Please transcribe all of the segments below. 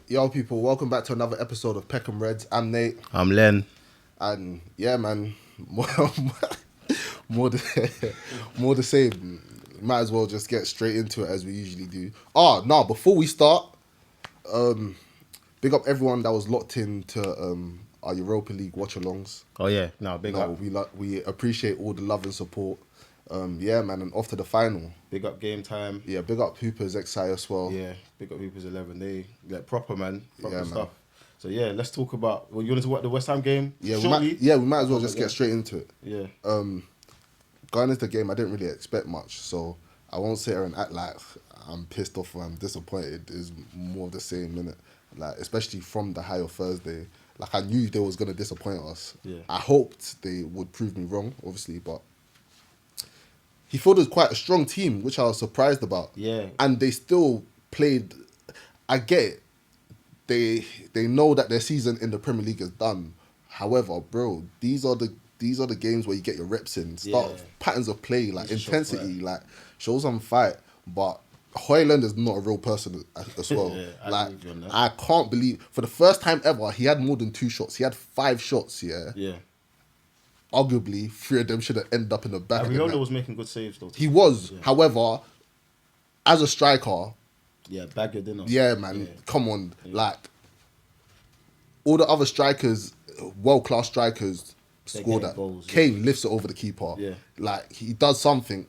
Yo, people, welcome back to another episode of Peckham Reds. I'm Nate. I'm Len. And yeah, man, more the same. Might as well just get straight into it as we usually do. No, before we start, big up everyone that was locked into our Europa League watch-alongs. Oh yeah, big up. We appreciate all the love and support. Yeah, man, and off to the final. Big up Gametime. Yeah, big up Hoopers XI as well. Yeah, big up Hoopers 11. They proper, man. Proper stuff. Man. So yeah, let's talk about. Well, you want to talk about the West Ham game? Yeah, we might as well just get straight into it. Yeah. Going into the game, I didn't really expect much, so I won't sit here and act like I'm pissed off or I'm disappointed. It's more of the same, innit? Like, especially from the high of Thursday. Like, I knew they was going to disappoint us. Yeah. I hoped they would prove me wrong, obviously, but he fielded quite a strong team, which I was surprised about. Yeah. And they still played. I get it. They know that their season in the Premier League is done. However, bro, these are the games where you get your reps in. Start patterns of play, like intensity, like show some fight. But Højlund is not a real person as well. I can't believe for the first time ever he had more than 2 shots. He had 5 shots. Yeah. Arguably, 3 of them should have ended up in the back. Ariola was making good saves though. He was. Yeah. However, as a striker, bag your dinner. Yeah, man. Yeah. Come on. Yeah. Like, all the other strikers, world-class strikers, score that. Goals, Kane lifts it over the keeper. Yeah. Like, he does something.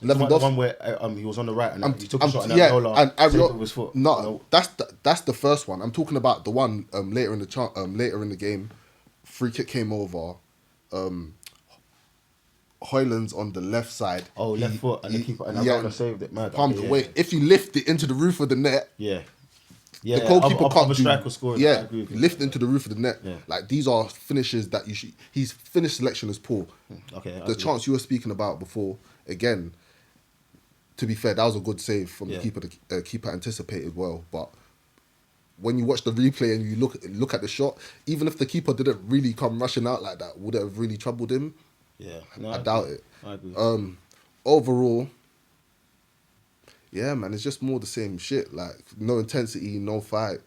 The one where he was on the right and he took a shot and Ariola saved it with his foot. No, that's the first one. I'm talking about the one later in the game. Free kick came over. Højlund's on the left side. Oh, left foot, and the keeper and Ariola saved it. Mad. Pumped away. If you lift it into the roof of the net, the goalkeeper can't do. Lift into the roof of the net. Yeah. Like, these are finishes that you should. His finish selection is poor. Okay. The chance you were speaking about before, again. To be fair, that was a good save from the keeper. The keeper anticipated well, but when you watch the replay and you look at the shot, even if the keeper didn't really come rushing out like that, would it have really troubled him? Yeah, I doubt it. I agree. Overall, yeah, man, it's just more the same shit. Like, no intensity, no fight.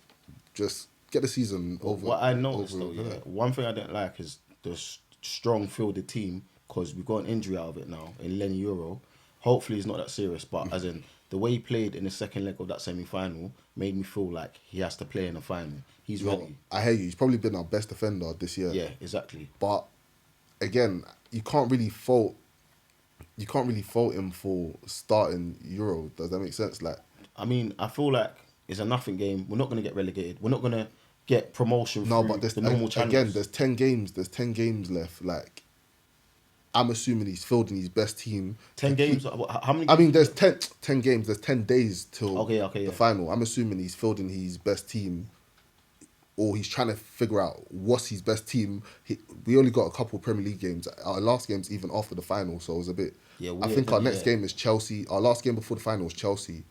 Just get the season over. What I noticed though, one thing I didn't like is the strong fielded team, because we've got an injury out of it now in Len Euro. Hopefully it's not that serious, but as in the way he played in the second leg of that semi-final made me feel like he has to play in the final. He's ready. I hear you. He's probably been our best defender this year. Yeah, exactly. But again, you can't really fault him for starting Euro. Does that make sense? Like, I mean, I feel like it's a nothing game. We're not going to get relegated. We're not going to get promotion. No, but the normal channels. Again, there's 10 games. There's 10 games left. Like, I'm assuming he's fielding his best team. 10 games? How many games? I mean, there's 10 games. There's 10 days till the final. I'm assuming he's fielding his best team, or he's trying to figure out what's his best team. We only got a couple Premier League games. Our last game's even after the final, so it was a bit... I think our next game is Chelsea. Our last game before the final was Chelsea.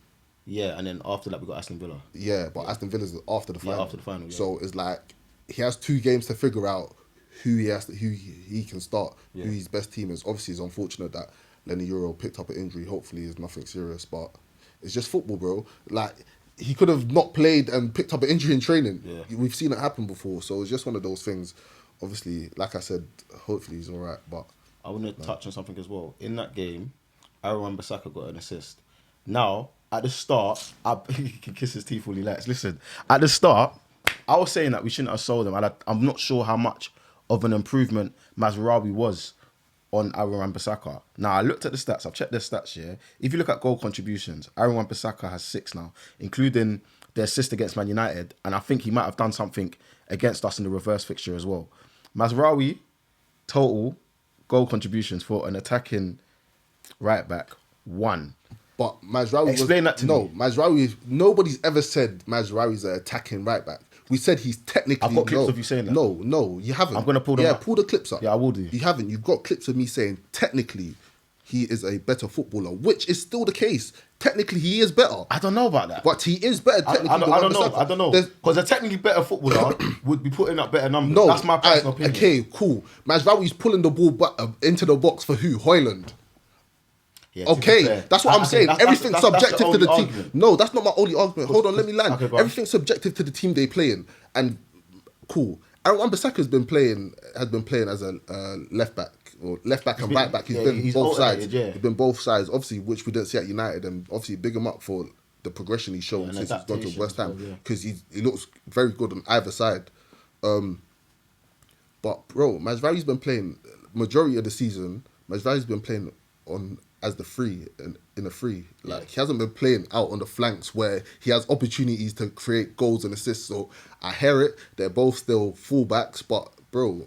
Yeah, and then after that we got Aston Villa. Yeah, but Aston Villa's after the final. Yeah, after the final, So it's like, he has 2 games to figure out who he can start, who his best team is. Obviously, it's unfortunate that Lenny Euro picked up an injury. Hopefully, it's nothing serious, but it's just football, bro. Like, he could have not played and picked up an injury in training. Yeah. We've seen it happen before, so it's just one of those things. Obviously, like I said, hopefully he's all right, but... I want to touch on something as well. In that game, Aaron Wan-Bissaka got an assist. Now, at the start, he can kiss his teeth all he likes. Listen, at the start, I was saying that we shouldn't have sold him. I'm not sure how much of an improvement Mazraoui was on Aaron Wan-Bissaka. Now, I looked at the stats. I've checked their stats here. If you look at goal contributions, Aaron Wan-Bissaka has 6 now, including the assist against Man United, and I think he might have done something against us in the reverse fixture as well. Mazraoui, total goal contributions for an attacking right back, 1. But Mazraoui Explain that to me. No, Mazraoui, nobody's ever said Mazraoui's an attacking right back. We said he's technically... I've got clips of you saying that. No, you haven't. I'm going to pull them up. Pull the clips up. Yeah, I will do. You haven't. You've got clips of me saying technically he is a better footballer, which is still the case. Technically, he is better. I don't know about that. But he is better technically I don't know. Because a technically better footballer would be putting up better numbers. No, that's my personal opinion. Okay, cool. Mazraoui's pulling the ball into the box for who? Højlund. Yeah, to be Okay, fair. that's what I'm saying. Everything's subjective the to the only team. argument. No, that's not my only argument. Hold on, let me land. Okay, go on. Everything's subjective to the team they play in, and cool. Aaron Wan-Bissaka has been playing as a left back or left back and right back. He's been both sides. Yeah. He's been both sides. Obviously, which we didn't see at United, and obviously big him up for the progression he's shown and since he's gone to adaptation West as Ham well, yeah. because he looks very good on either side. But bro, Mazraoui's been playing majority of the season. Mazraoui's been playing on as the free in a free. Like he hasn't been playing out on the flanks where he has opportunities to create goals and assists. So I hear it. They're both still fullbacks, but bro,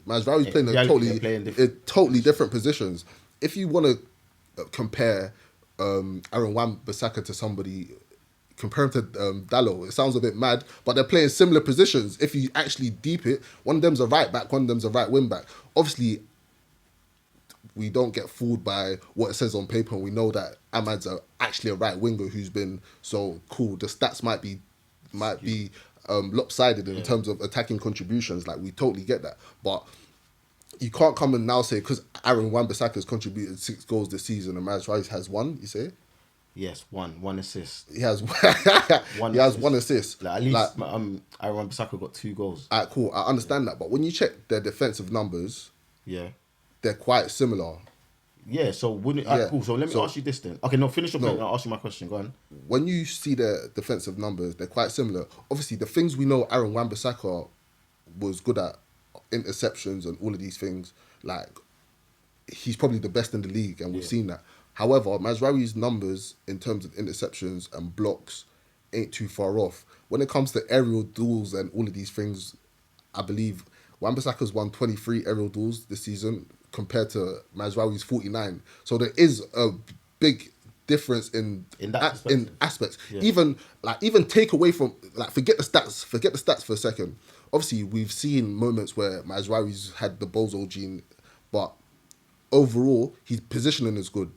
Mazraoui's playing totally different positions. If you want to compare Aaron Wan-Bissaka to somebody. Compare him to Dalot. It sounds a bit mad, but they're playing similar positions. If you actually deep it, one of them's a right back, one of them's a right wing back. Obviously, we don't get fooled by what it says on paper. We know that Ahmad's actually a right winger who's been so cool. The stats might be lopsided in terms of attacking contributions. Like we totally get that, but you can't come and now say because Aaron Wan-Bissaka has contributed 6 goals this season and Mazraoui has 1. You say? Yes, one assist. He has one. He has 1 assist. Like, at least Aaron Wan-Bissaka got 2 goals. Alright, cool. I understand that, but when you check their defensive numbers, they're quite similar. Yeah. So wouldn't cool. So let me ask you this then. Okay, no, finish your point. I'll ask you my question. Go on. When you see their defensive numbers, they're quite similar. Obviously, the things we know Aaron Wan-Bissaka was good at, interceptions and all of these things, like he's probably the best in the league, and we've seen that. However, Mazraoui's numbers in terms of interceptions and blocks ain't too far off. When it comes to aerial duels and all of these things, I believe Wan-Bissaka's won 23 aerial duels this season compared to Mazraoui's 49. So there is a big difference in aspects. Yeah. Even take away from forget the stats for a second. Obviously, we've seen moments where Mazraoui's had the bozo gene, but overall, his positioning is good.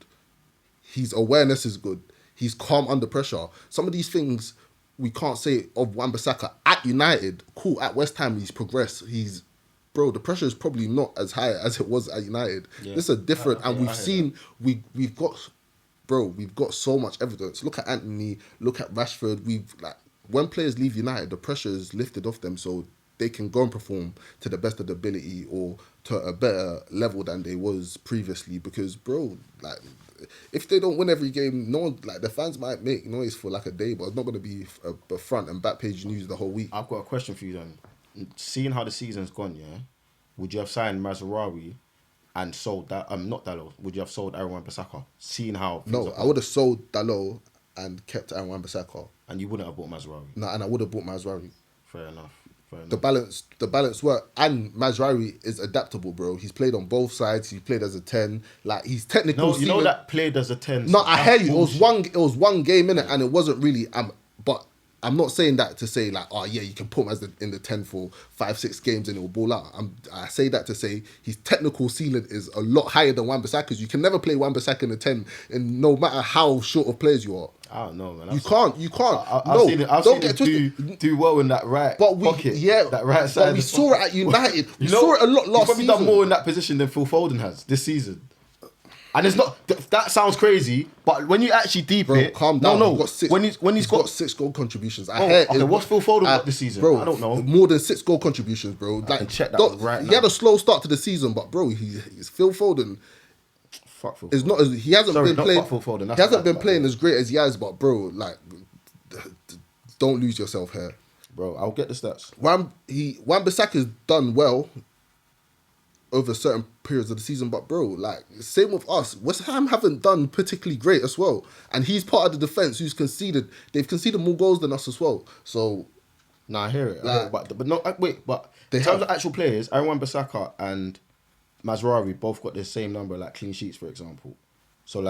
His awareness is good. He's calm under pressure. Some of these things we can't say of Wan-Bissaka at United. Cool, at West Ham he's progressed. The pressure is probably not as high as it was at United. Yeah. This is different, and we've got so much evidence. Look at Anthony. Look at Rashford. When players leave United, the pressure is lifted off them, so they can go and perform to the best of their ability or to a better level than they was previously. Because, if they don't win every game, no one, the fans might make noise for a day, but it's not going to be a front and back page news the whole week. I've got a question for you then. Seeing how the season's gone, would you have signed Mazraoui and sold that? Not Dalot. Would you have sold Aaron Wan-Bissaka? Seeing how I would have sold Dalot and kept Aaron Wan-Bissaka. And you wouldn't have bought Mazraoui. No, and I would have bought Mazraoui. Fair enough. The balance work, and Mazraoui is adaptable, bro. He's played on both sides. He played as a 10. He's technical. No, you know that played as a 10. No, I hear you. It was one game in it, and it wasn't really. But I'm not saying that to say you can put him in the 10 for 5-6 games and it will ball out. I say that to say his technical ceiling is a lot higher than Wan-Bissaka's. You can never play Wan-Bissaka in the 10, and no matter how short of players you are. I don't know, man. You can't. I've seen him do well in that right pocket. That right side. But we saw it at United. We saw it a lot last season. He's probably done more in that position than Phil Foden has this season. And it's not. That sounds crazy, but when you actually deep it, calm down. No. He's got 6 goal contributions. What's Phil Foden got this season? Bro, I don't know. More than 6 goal contributions, bro. I can check that right now. He had a slow start to the season, but bro, he's Phil Foden. Fuck Phil. It's not as he hasn't been playing. Phil Foden. He hasn't been playing as great as he has, but bro, don't lose yourself here, bro. I'll get the stats. Wan-Bissaka's done well over certain periods of the season, but bro, same with us. West Ham haven't done particularly great as well, and he's part of the defense who's conceded. They've conceded more goals than us as well. So, I hear it. But no, wait. But in terms of actual players, Aaron Wan-Bissaka and Mazraoui both got the same number, clean sheets, for example. So,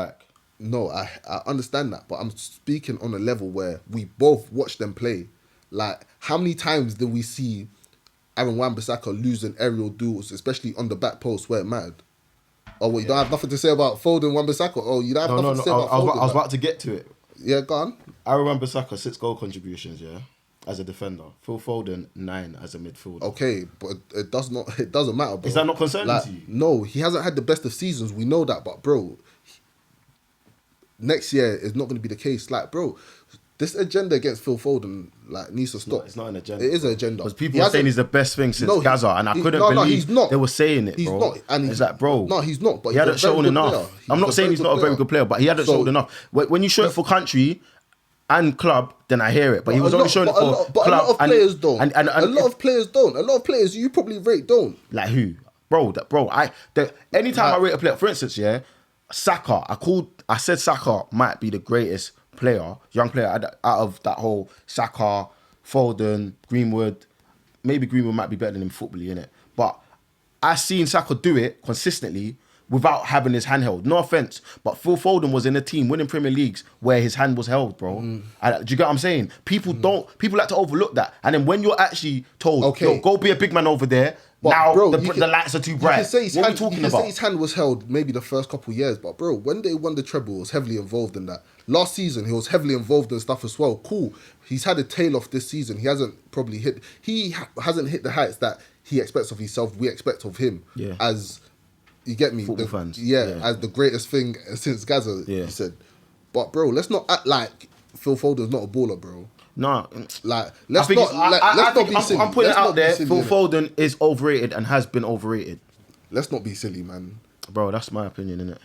no, I understand that, but I'm speaking on a level where we both watch them play. How many times do we see Aaron Wan-Bissaka losing aerial duels, especially on the back post where it mattered? You don't have nothing to say about Foden, Wan-Bissaka? You don't have nothing to say about Foden? I was about to get to it. Yeah, go on. Aaron Wan-Bissaka, 6 goal contributions, as a defender. Phil Foden, 9 as a midfielder. Okay, but it doesn't matter, bro. Is that not concerning to you? No, he hasn't had the best of seasons. We know that, but bro, next year is not going to be the case. Like, bro, this agenda against Phil Foden like needs to stop. It's not an agenda. It is an agenda. Because people are saying he's the best thing since Gaza, and I couldn't believe he's not. they were saying it, He's bro. not, and it's like, bro, no, he's not. But he hadn't shown enough. I'm not saying he's not a very good player, but he hadn't shown enough. When you show it for country and club, then I hear it. But he was only showing it for club. But a lot of players don't. And a lot of players don't. A lot of players you probably rate don't. Like who? Bro, anytime I rate a player, for instance, yeah, Saka, I said Saka might be the greatest young player out of that whole Saka, Foden, Greenwood. Maybe Greenwood might be better than him footbally, innit? But I seen Saka do it consistently without having his hand held. No offense, but Phil Foden was in a team winning Premier Leagues where his hand was held, bro. Do you get what I'm saying? People like to overlook that. And then when you're actually told, yo, go be a big man over there, but now bro, the lights are too bright. What are we talking about? Say his hand was held maybe the first couple of years, but bro, when they won the treble, he was heavily involved in that. Last season, he was heavily involved in stuff as well. Cool. He's had a tail off this season. He hasn't hit the heights that he expects of himself, we expect of him. Yeah. As, you get me? Football fans. Yeah, as the greatest thing since Gaza, you said. But bro, let's not act like Phil Foden's not a baller, bro. No, like let's not be silly. I'm putting it out there. Silly, Phil Foden is overrated and has been overrated. Let's not be silly, man. Bro, that's my opinion, innit?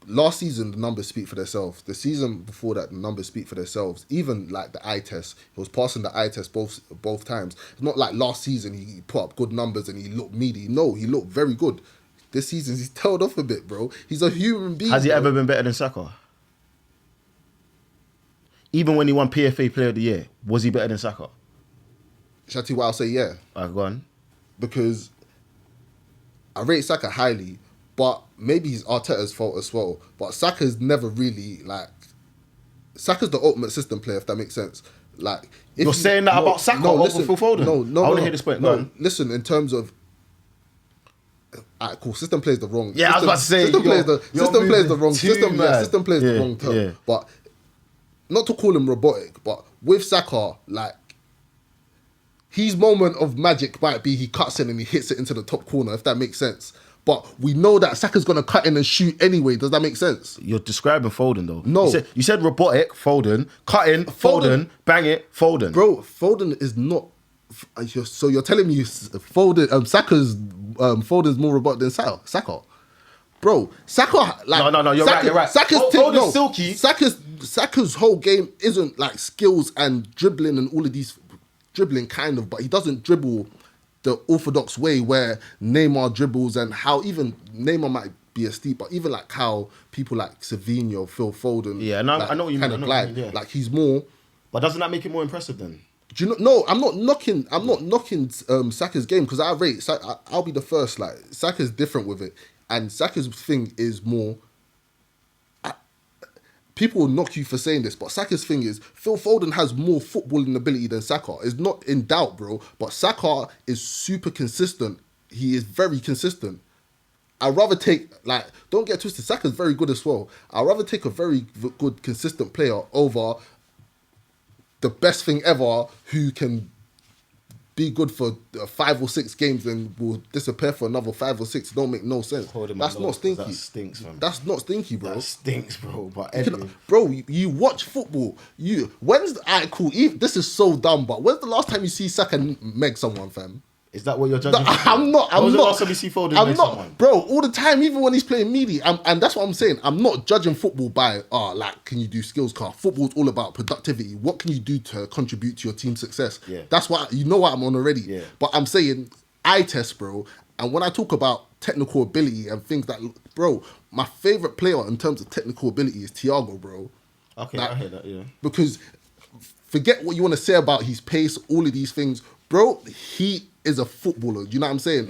Last season, the numbers speak for themselves. The season before that, the numbers speak for themselves. Even like the eye test, he was passing the eye test both times. It's not like last season he put up good numbers and he looked meaty. No, he looked very good. This season he's tailed off a bit, bro. He's a human being. Has he ever been better than Saka? Even when he won PFA Player of the Year, was he better than Saka? Shall I tell you what I'll say? Yeah. Go on. Because I rate Saka highly, but maybe it's Arteta's fault as well. But Saka's never really, Saka's the ultimate system player, if that makes sense. Like, you're saying that about Saka over Phil Foden? No, I want to hear this point. Go on. Listen, in terms of... Alright, cool. System plays the wrong... Yeah, I was about to say... System plays the wrong... System plays the wrong term. Yeah. But... Not to call him robotic, but with Saka, his moment of magic might be he cuts in and he hits it into the top corner, if that makes sense. But we know that Saka's going to cut in and shoot anyway. Does that make sense? You're describing Foden, though. No. You said robotic, Foden, cut in, Foden, bang it, Foden. Bro, Foden is not... So you're telling me Foden's more robotic than Saka? Bro, Saka, No, you're right. Saka's silky. Saka's whole game isn't like skills and dribbling and all of these dribbling kind of, but he doesn't dribble the orthodox way where Neymar dribbles, and how even Neymar might be a steep, but even like how people like Savinho, Phil Foden, I know what you mean. Yeah. Like he's more. But doesn't that make it more impressive then? Do you know? No, I'm not knocking Saka's game, because I rate. I'll be the first. Like, Saka's different with it. And Saka's thing is more... people will knock you for saying this, but Saka's thing is Phil Foden has more footballing ability than Saka. It's not in doubt, bro. But Saka is super consistent. He is very consistent. I'd rather take... don't get twisted. Saka's very good as well. I'd rather take a very good, consistent player over the best thing ever who can... be good for 5 or 6 games and will disappear for another 5 or 6. It don't make no sense. That's not stinky. That stinks, man. That's not stinky, bro. That stinks, bro. But anyway. Bro, you watch football. Alright, cool. This is so dumb, but when's the last time you see Saka meg someone, fam? Is that what you're judging? I'm not. When was the last time you see Foden meg someone? Bro, all the time, even when he's playing meaty. And that's what I'm saying. I'm not judging football by, can you do skills, car? Football's all about productivity. What can you do to contribute to your team's success? Yeah. That's what, you know what I'm on already. Yeah. But I'm saying, eye test, bro. And when I talk about technical ability and things that, bro, my favourite player in terms of technical ability is Thiago, bro. Okay, I hear that, yeah. Because forget what you want to say about his pace, all of these things. Bro, he is a footballer. You know what I'm saying?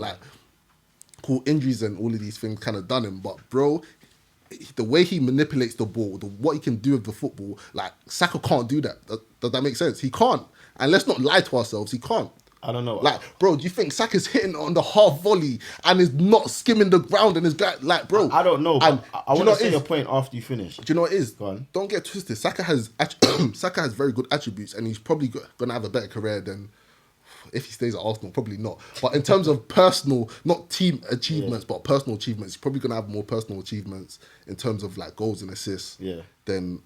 Cool, injuries and all of these things kind of done him. But, bro, the way he manipulates the ball, what he can do with the football, Saka can't do that. Does that make sense? He can't. And let's not lie to ourselves. He can't. I don't know. Bro, do you think Saka's hitting on the half volley and is not skimming the ground and is bro? I don't know. I want to say your point after you finish. Do you know what it is? Go on. Don't get twisted. Saka has very good attributes, and he's probably going to have a better career than if he stays at Arsenal, probably not. But in terms of personal, not team achievements, but personal achievements, he's probably gonna have more personal achievements in terms of like goals and assists. Than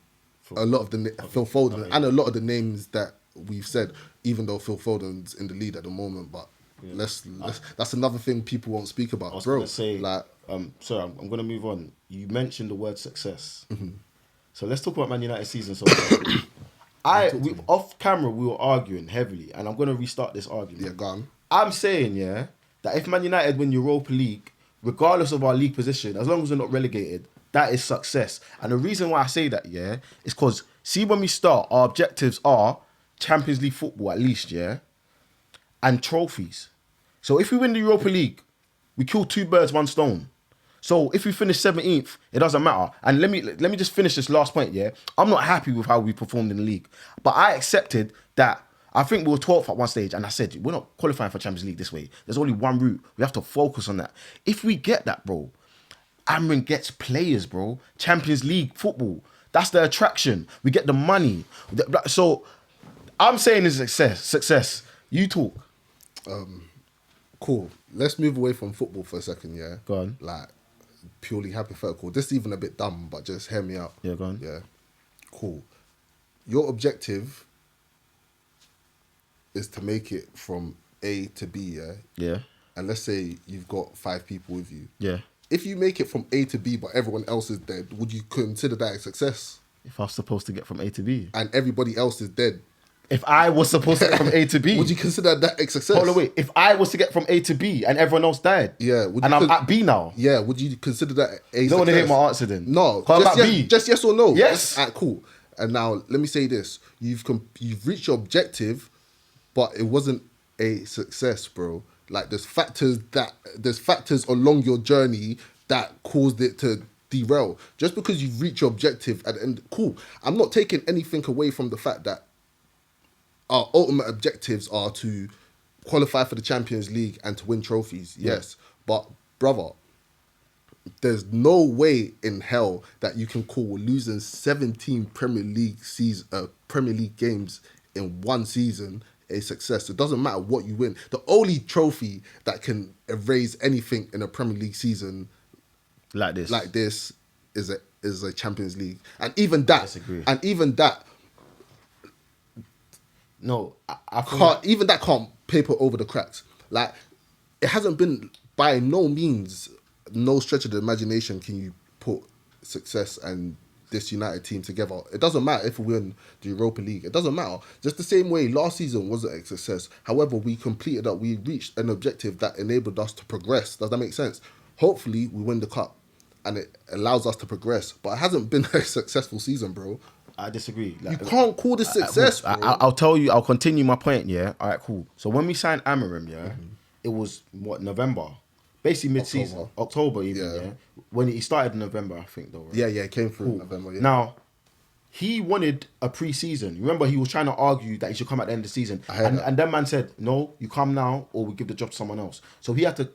a lot of the Phil Foden and a lot of the names that we've said. Even though Phil Foden's in the lead at the moment, but let's that's another thing people won't speak about, I was bro. gonna say, like, sorry, I'm gonna move on. You mentioned the word success, so let's talk about Man United season so far. Off camera we were arguing heavily, and I'm gonna restart this argument. Yeah, go on. I'm saying that if Man United win Europa League, regardless of our league position, as long as we're not relegated, that is success. And the reason why I say that is because see when we start, our objectives are Champions League football at least, and trophies. So if we win the Europa League, we kill 2 birds, 1 stone. So if we finish 17th, it doesn't matter. And let me just finish this last point, I'm not happy with how we performed in the league. But I accepted that. I think we were 12th at one stage, and I said, we're not qualifying for Champions League this way. There's only one route. We have to focus on that. If we get that, bro, Amrin gets players, bro. Champions League football. That's the attraction. We get the money. So I'm saying it's success. You talk. Cool. Let's move away from football for a second, Go on. Like, purely hypothetical. This is even a bit dumb, but just hear me out. Yeah, go on. Yeah. Cool. Your objective is to make it from A to B, Yeah. And let's say you've got 5 people with you. Yeah. If you make it from A to B, but everyone else is dead, would you consider that a success? If I was supposed to get from A to B. And everybody else is dead. If I was supposed to get from A to B. Would you consider that a success? Hold on, wait. If I was to get from A to B and everyone else died. Yeah. And I'm at B now. Yeah. Would you consider that a success? You don't want to hear my answer then? No. Just yes or no. Yes. Alright, cool. And now let me say this: you've reached your objective, but it wasn't a success, bro. Like there's factors along your journey that caused it to derail. Just because you've reached your objective at the end, cool. I'm not taking anything away from the fact that our ultimate objectives are to qualify for the Champions League and to win trophies. Yes, but brother, there's no way in hell that you can call losing 17 Premier League games in one season a success. It doesn't matter what you win. The only trophy that can erase anything in a Premier League season like this is a Champions League, and even that, no, I can't paper over the cracks. Like it hasn't been by no means, no stretch of the imagination can you put success and this United team together. It doesn't matter if we win the Europa League. It doesn't matter. Just the same way last season wasn't a success. However, we completed that. We reached an objective that enabled us to progress. Does that make sense? Hopefully, we win the cup and it allows us to progress. But it hasn't been a successful season, bro. I disagree. You can't call this success, bro. I'll tell you. I'll continue my point. Yeah. All right. Cool. So when we signed Amarim, it was November, basically mid-season, October even. Yeah. When he started in November, I think though. Right? Yeah. It came through in November. Yeah. Now, he wanted a pre-season. Remember, he was trying to argue that he should come at the end of the season, and that man said, "No, you come now, or we give the job to someone else." So he had to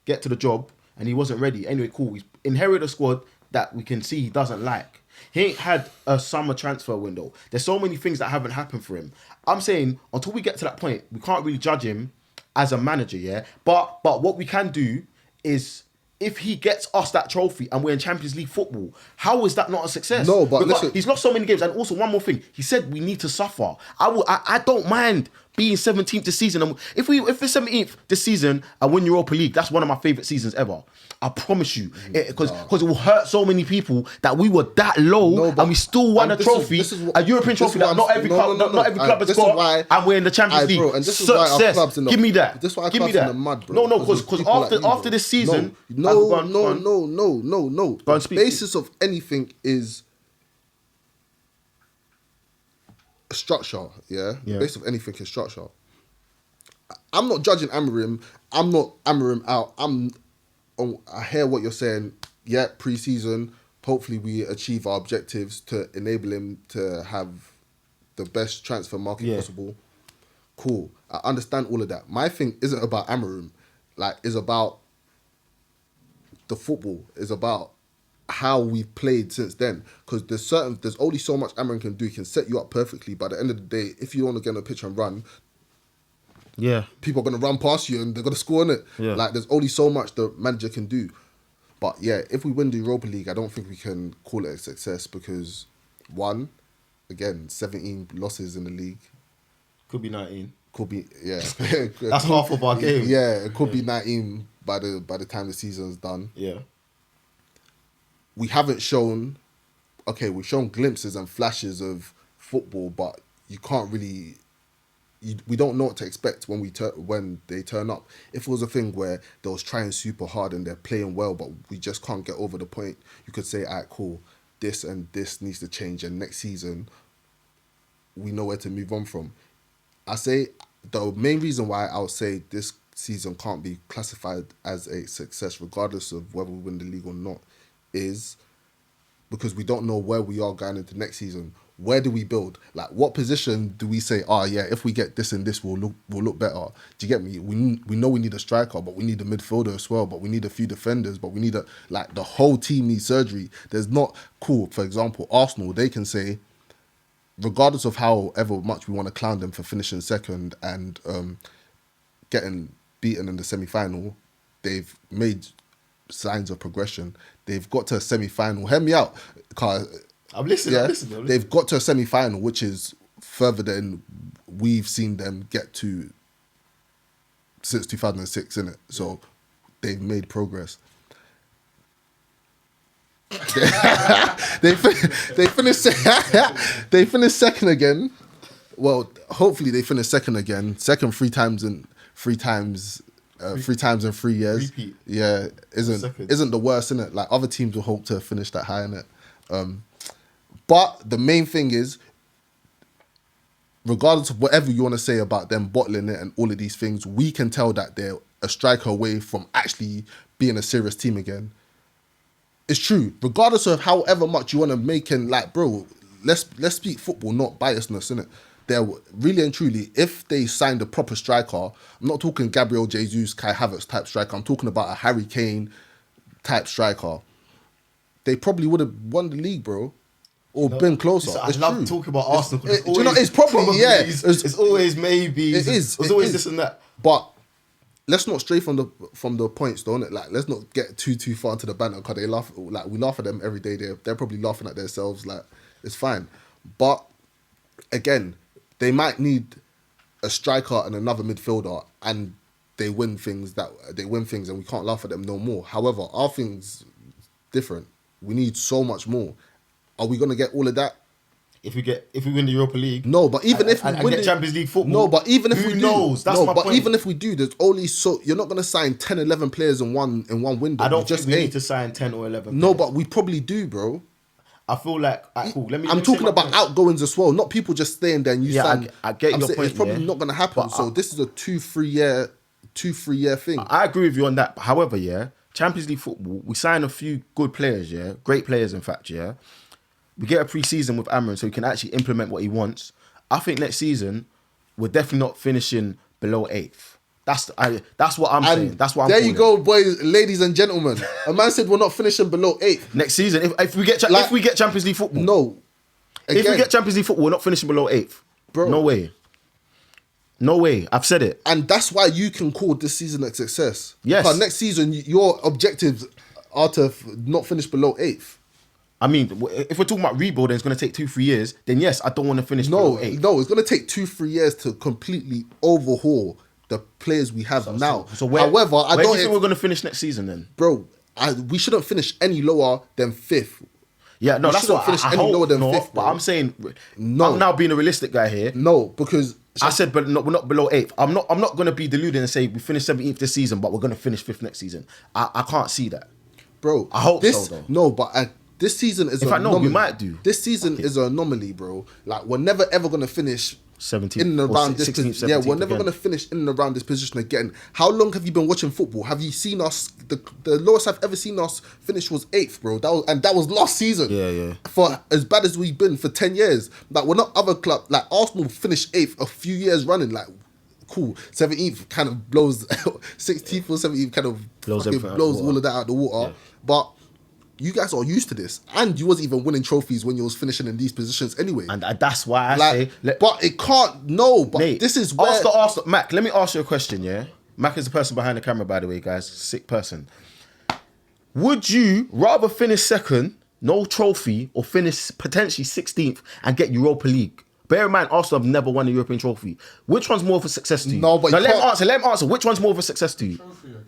get to the job, and he wasn't ready. Anyway, cool. He's inherited a squad that we can see he doesn't like. He ain't had a summer transfer window. There's so many things that haven't happened for him. I'm saying until we get to that point, we can't really judge him as a manager, yeah. But what we can do is if he gets us that trophy and we're in Champions League football, how is that not a success? No, but listen, he's lost so many games. And also one more thing, he said we need to suffer. I don't mind being 17th this season. And if we're 17th this season and win Europa League, that's one of my favourite seasons ever. I promise you, because it will hurt so many people that we were that low and we still won a trophy, a European trophy that not every club has got, and we're in the Champions League. Bro, and this is why our clubs in the, give me that. This is why our give me clubs that. in the mud, bro. No, because after this season, no. The basis of anything is structure. Yeah. The basis of anything is structure. I'm not judging Amarim. I'm not Amarim out. I hear what you're saying. Yeah, pre-season. Hopefully, we achieve our objectives to enable him to have the best transfer market possible. Cool. I understand all of that. My thing isn't about Amarim. Like, it's about the football. It's about how we've played since then. Because there's only so much Amarim can do. He can set you up perfectly. But at the end of the day, if you want to get on the pitch and run, Yeah. People are going to run past you and they're going to score in it. Yeah. Like, there's only so much the manager can do. But yeah, if we win the Europa League, I don't think we can call it a success because, one, again, 17 losses in the league. Could be 19. Could be, yeah. That's half of our game. Yeah, it could be 19 by the time the season's done. Yeah. We haven't shown, we've shown glimpses and flashes of football, but you can't really, we don't know what to expect when they turn up. If it was a thing where they was trying super hard and they're playing well, but we just can't get over the point, you could say, all right, cool, this and this needs to change, and next season, we know where to move on from. I say the main reason why I would say this season can't be classified as a success, regardless of whether we win the league or not, is because we don't know where we are going into next season. Where do we build? Like, what position do we say, if we get this and this, we'll look better? Do you get me? We know we need a striker, but we need a midfielder as well, but we need a few defenders, but we need the whole team needs surgery. There's not, cool, for example, Arsenal, they can say, regardless of however much we want to clown them for finishing second and getting beaten in the semi-final, they've made signs of progression. They've got to a semi-final. Hear me out, cause I'm listening. They've got to a semi-final, which is further than we've seen them get to since 2006, innit? So they've made progress. They finished second again. Well, hopefully they finish second again. Second three times in 3 years. Repeat. Yeah, isn't the worst, innit? Like, other teams will hope to finish that high, innit? But the main thing is, regardless of whatever you want to say about them bottling it and all of these things, we can tell that they're a striker away from actually being a serious team again. It's true. Regardless of however much you want to make, and like, bro, let's speak football, not biasness, innit? They're really and truly, if they signed a proper striker, I'm not talking Gabriel Jesus, Kai Havertz type striker, I'm talking about a Harry Kane type striker. They probably would have won the league, bro. Or been closer. I love talking about Arsenal. It's probably, yeah. It's always maybe. It's always this and that. But let's not stray from the points, don't it? Like, let's not get too far into the banter, because they laugh. Like, we laugh at them every day. They're probably laughing at themselves. Like, it's fine. But again, they might need a striker and another midfielder, and they win things, and we can't laugh at them no more. However, our thing's different. We need so much more. Are we gonna get all of that? If we win the Europa League, no. But even if we win the Champions League football, no. But even if who we do, knows? That's my point. Even if we do, there's only you're not gonna sign 10, 11 players in one window. I don't think we need to sign 10 or 11. No, players. but we probably do, bro. I feel like, cool. I'm talking about outgoings as well, not people just staying there and you sign. I get your point. It's probably not gonna happen. So this is a 2-3 year thing. I agree with you on that. However, yeah, Champions League football, we sign a few good players, yeah, great players, in fact, yeah. We get a pre-season with Amran so he can actually implement what he wants. I think next season, we're definitely not finishing below 8th. That's what I'm saying. That's what I'm There you go, boys, ladies and gentlemen. A man said we're not finishing below 8th. Next season, if we get Champions League football. No. Again, if we get Champions League football, we're not finishing below 8th. Bro. No way. No way. I've said it. And that's why you can call this season a success. Yes. Because next season, your objectives are to not finish below 8th. I mean, if we're talking about rebuilding, it's going to take 2-3 years, then yes, I don't want to finish below 8th. No, it's going to take 2-3 years to completely overhaul the players we have now. However, I don't do you think we're going to finish next season then? Bro, we shouldn't finish any lower than 5th. Yeah, no, that's what I hope lower than not, 5th, but I'm saying, no. I'm now being a realistic guy here. No, because I said, but we're not below 8th. I'm not going to be deluded and say we finished 17th this season, but we're going to finish 5th next season. I can't see that. Bro, I hope so, though. No, but this season is an anomaly. We might do. This season is an anomaly, bro. Like, we're never ever gonna finish 17th in and around this 16th, 17th. Yeah, we're never gonna finish in and around this position again. How long have you been watching football? Have you seen us? The lowest I've ever seen us finish was 8th, bro. That was last season. Yeah. For as bad as we've been for 10 years. Like, we're not other club. Like, Arsenal finished 8th a few years running. Like, cool. 17th kind of blows 16th or 17th kind of blows all of that out the water. Yeah. But You guys are used to this, and you wasn't even winning trophies when you was finishing in these positions anyway. And that's why I say... But it can't... No, but Nate, this is where... Arsenal, Mac, let me ask you a question, yeah? Mac is the person behind the camera, by the way, guys. Sick person. Would you rather finish second, no trophy, or finish potentially 16th and get Europa League? Bear in mind, Arsenal have never won a European trophy. Which one's more of a success to you? No, but let him answer. Which one's more of a success to you? Trophy, I guess.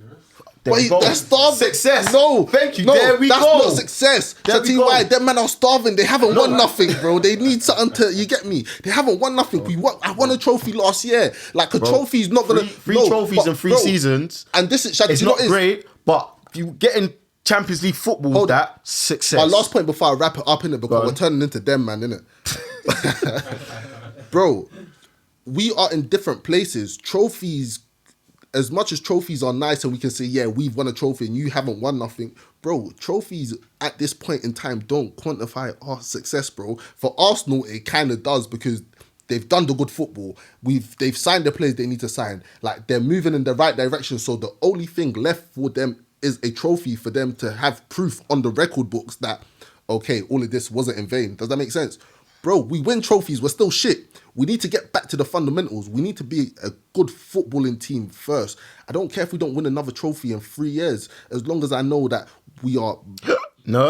There we go. That's starving. Success. No, thank you. No, there we that's go. not success. There we go. Why them men are starving. They haven't won nothing, bro. They need something to. You get me? They haven't won nothing. I won a trophy last year. Like a trophy's not gonna three trophies in 3 seasons. And this is it's not great, but if you get in Champions League football, that success. My last point before I wrap it up in it, because we're turning into them, man, innit? Bro, we are in different places. Trophies, as much as trophies are nice and we can say, yeah, we've won a trophy and you haven't won nothing, bro, trophies at this point in time don't quantify our success, bro. For Arsenal, it kind of does, because they've done the good football. They've signed the players they need to sign. Like, they're moving in the right direction. So the only thing left for them is a trophy for them to have proof on the record books that, okay, all of this wasn't in vain. Does that make sense? Bro, we win trophies, we're still shit. We need to get back to the fundamentals. We need to be a good footballing team first. I don't care if we don't win another trophy in 3 years, as long as I know that we are... No.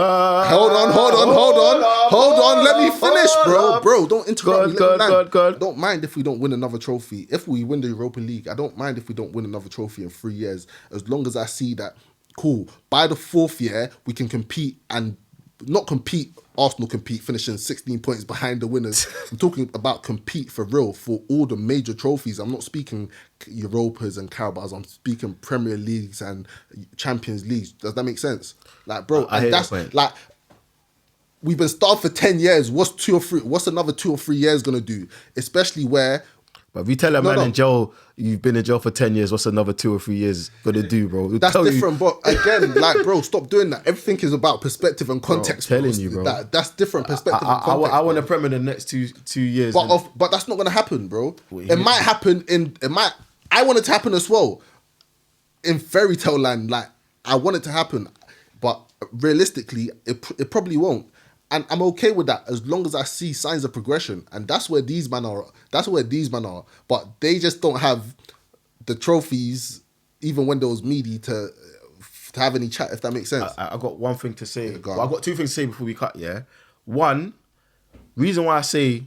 Hold on. Let me finish, bro. Bro, don't interrupt me. I don't mind if we don't win another trophy. If we win the Europa League, I don't mind if we don't win another trophy in 3 years, as long as I see that, cool, by the 4th year, we can compete and not compete, Arsenal compete, finishing 16 points behind the winners. I'm talking about compete for real for all the major trophies. I'm not speaking Europas and Carabaos. I'm speaking Premier Leagues and Champions Leagues. Does that make sense? Like, bro, I and that's like, we've been starved for 10 years. What's another 2 or 3 years gonna do? Especially where... But if you tell a man in jail, you've been in jail for 10 years, what's another 2 or 3 years gonna do, bro? That's different, but again, like, bro, stop doing that. Everything is about perspective and context. Bro, I'm telling you, bro. That's different perspective and context. I want a Premier the next two years. But that's not gonna happen, bro. It might happen I want it to happen as well. In fairy tale land, like, I want it to happen. But realistically, it probably won't. And I'm okay with that as long as I see signs of progression. And that's where these men are. But they just don't have the trophies, even when there was meaty, to have any chat, if that makes sense. I got one thing to say. I've got 2 things to say before we cut, yeah? One, reason why I say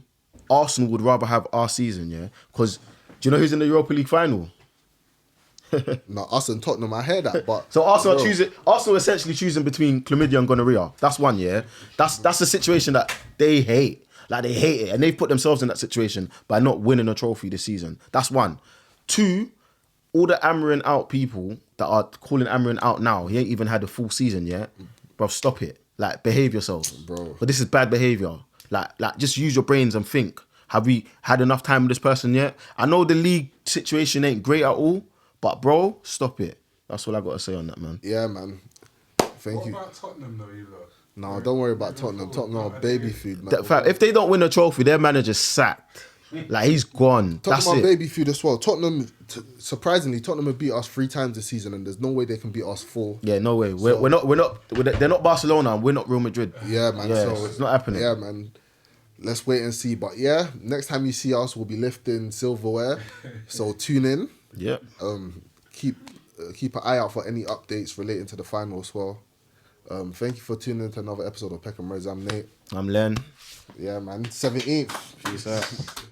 Arsenal would rather have our season, yeah? Because do you know who's in the Europa League final? No, us and Tottenham, I hear that, but... So Arsenal essentially choosing between chlamydia and gonorrhea. That's one, yeah? That's a situation that they hate. Like, they hate it. And they've put themselves in that situation by not winning a trophy this season. That's one. 2, all the Amarin out people that are calling Amarin out now, he ain't even had a full season yet. Bro, stop it. Like, behave yourself. Bro. But this is bad behaviour. Like, just use your brains and think. Have we had enough time with this person yet? I know the league situation ain't great at all, but bro, stop it. That's all I got to say on that, man. Yeah, man. Thank you. What about Tottenham, though, you lot? No, don't worry about Tottenham. Tottenham are baby food, man. If they don't win a trophy, their manager's sacked. Like, he's gone. That's Tottenham it. are baby food as well. Surprisingly, Tottenham have beat us 3 times this season, and there's no way they can beat us 4. Yeah, no way. We're not. They're not Barcelona, and we're not Real Madrid. Yeah, man. Yeah, so it's not happening. Yeah, man. Let's wait and see. But yeah, next time you see us, we'll be lifting silverware. So tune in. Yeah. Keep an eye out for any updates relating to the final as well. Thank you for tuning in to another episode of Peckham Reds. I'm Nate. I'm Len. Yeah, man. 17th. Peace out.